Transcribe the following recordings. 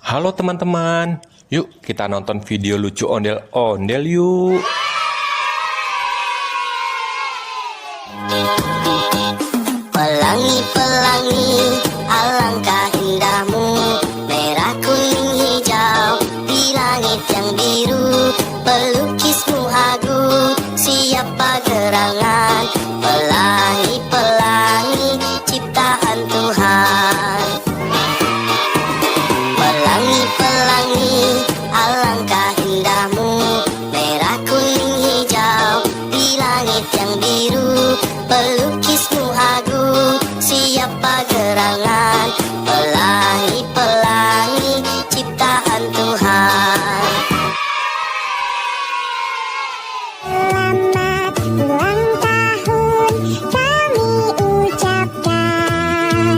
Halo teman-teman, yuk kita nonton video lucu ondel-ondel yuk. Pelangi-pelangi, alangkah indahmu, merah kuning hijau di langit yang biru. Pelukismu agung, siapa gerangan? Pelangi-pelangi, ciptaan Tuhan. Pelangi-pelangi, alangkah indahmu, merah kuning hijau di langit yang biru. Pelukismu agung, siapa gerangan? Pelangi-pelangi, ciptaan Tuhan. Selamat ulang tahun kami ucapkan.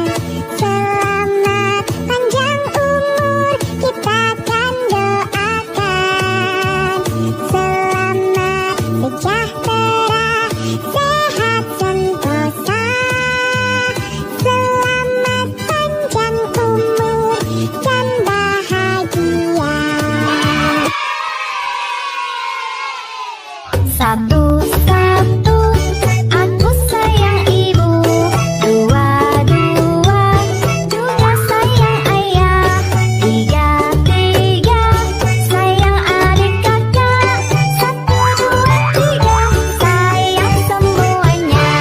Selamat panjang umur kita kan doakan. Selamat sejahtera, sehat sentosa. Selamat panjang umur dan bahagia. Satu-satu, aku sayang ibu. Dua-dua, juga sayang ayah. Tiga-tiga, sayang adik kakak. Satu, dua, tiga, sayang semuanya.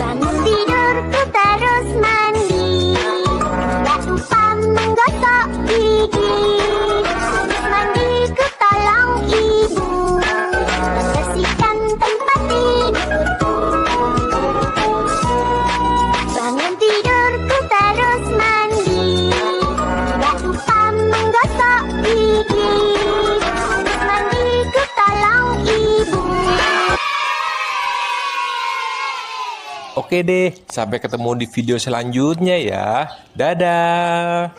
Bangun tidur ku terus mandi, gak lupa menggosok gigi. Mandi ku tolong ibu, bersihkan tempat tidur. Bangun tidur ku terus mandi, gak lupa menggosok gigi. Mandi ku tolong ibu. Oke deh, sampai ketemu di video selanjutnya ya. Dadah.